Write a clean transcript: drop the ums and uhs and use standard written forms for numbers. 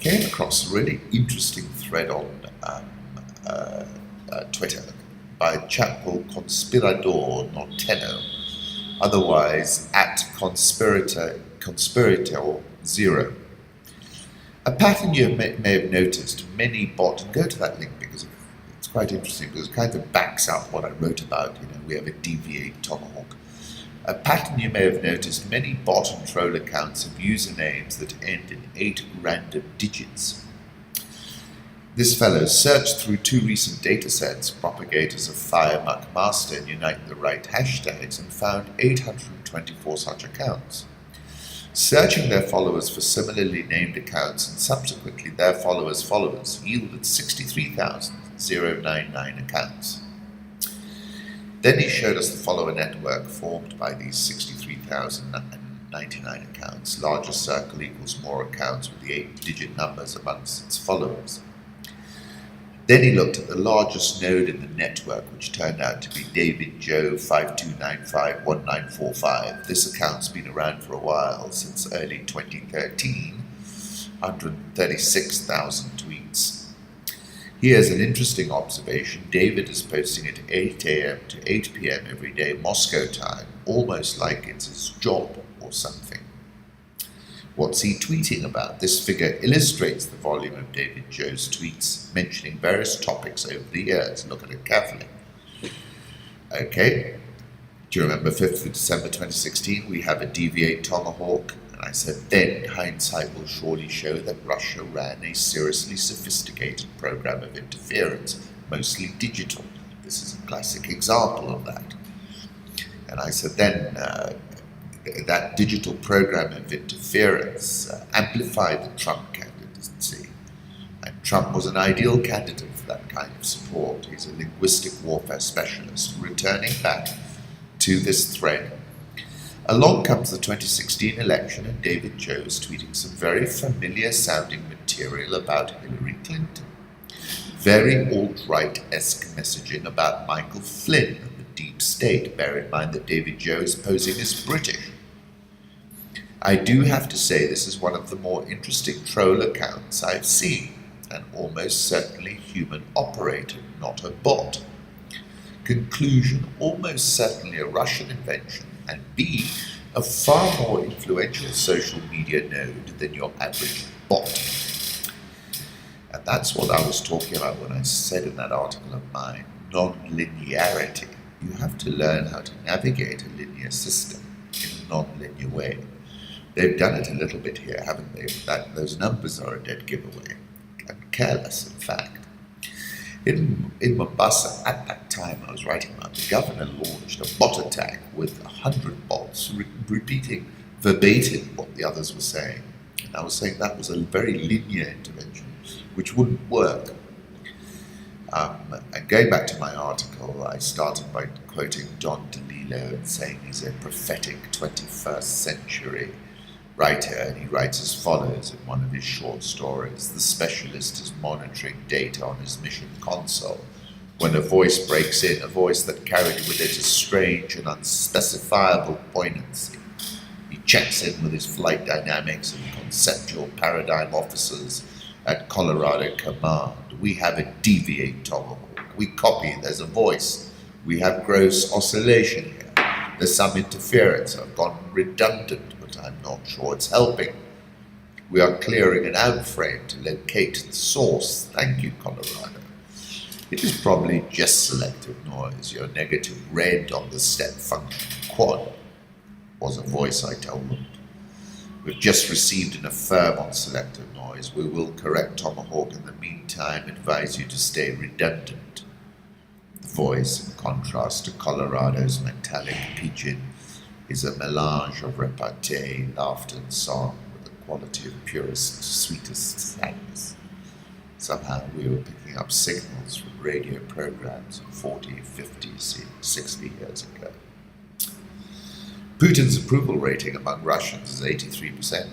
came across a really interesting thread on Twitter by a chap called Conspirador Norteño, otherwise at Conspirator 0. A pattern you may have noticed, many bot, and go to that link because it's quite interesting, because it kind of backs up what I wrote about. We have a DV8 tomahawk. A pattern you may have noticed, many bot and troll accounts have usernames that end in 8 random digits. This fellow searched through 2 recent datasets, propagators of FireMuck Master and Unite the Right hashtags, and found 824 such accounts. Searching their followers for similarly named accounts and subsequently their followers yielded 63,099 accounts. Then he showed us the follower network formed by these 63,099 accounts. Larger circle equals more accounts with the 8-digit numbers amongst its followers. Then he looked at the largest node in the network, which turned out to be DavidJo 52951945. This account's been around for a while, since early 2013, 136,000 tweets. Here's an interesting observation. David is posting at 8 a.m. to 8 p.m. every day, Moscow time, almost like it's his job or something. What's he tweeting about? This figure illustrates the volume of DavidJo's tweets, mentioning various topics over the years. Look at it carefully. Okay, do you remember 5th of December 2016? We have a DV8 tomahawk. And I said, then hindsight will surely show that Russia ran a seriously sophisticated program of interference, mostly digital. This is a classic example of that. And I said, then that digital program of interference amplified the Trump candidacy. And Trump was an ideal candidate for that kind of support. He's a linguistic warfare specialist. Returning back to this thread, along comes the 2016 election, and DavidJo is tweeting some very familiar sounding material about Hillary Clinton. Very alt-right-esque messaging about Michael Flynn and the deep state. Bear in mind that DavidJo is posing as British. I do have to say this is one of the more interesting troll accounts I've seen, and almost certainly human operated, not a bot. Conclusion, almost certainly a Russian invention, and B, a far more influential social media node than your average bot. And that's what I was talking about when I said in that article of mine, non-linearity. You have to learn how to navigate a linear system in a non-linear way. They've done it a little bit here, haven't they? Those numbers are a dead giveaway, and careless, in fact. In Mombasa, at that time I was writing about, the governor launched a bot attack with 100 bots repeating verbatim what the others were saying. And I was saying that was a very linear intervention, which wouldn't work. And going back to my article, I started by quoting Don DeLillo and saying he's a prophetic 21st century writer, and he writes as follows in one of his short stories. The specialist is monitoring data on his mission console when a voice breaks in, a voice that carried with it a strange and unspecifiable poignancy. He checks in with his flight dynamics and conceptual paradigm officers at Colorado Command. We have a DV8 tomahawk. We copy, there's a voice. We have gross oscillation here. There's some interference. I've gone redundant, but I'm not sure it's helping. We are clearing an outframe to locate the source. Thank you, Colorado. It is probably just selective noise. Your negative red on the step function quad was a voice, I told them. We've just received an affirm on selective noise. We will correct Tomahawk. In the meantime, advise you to stay redundant. The voice, in contrast to Colorado's metallic pidgin, is a melange of repartee, laughter, and song with the quality of purest, sweetest sadness. Somehow we were picking up signals from radio programs 40, 50, 60 years ago. Putin's approval rating among Russians is 83%.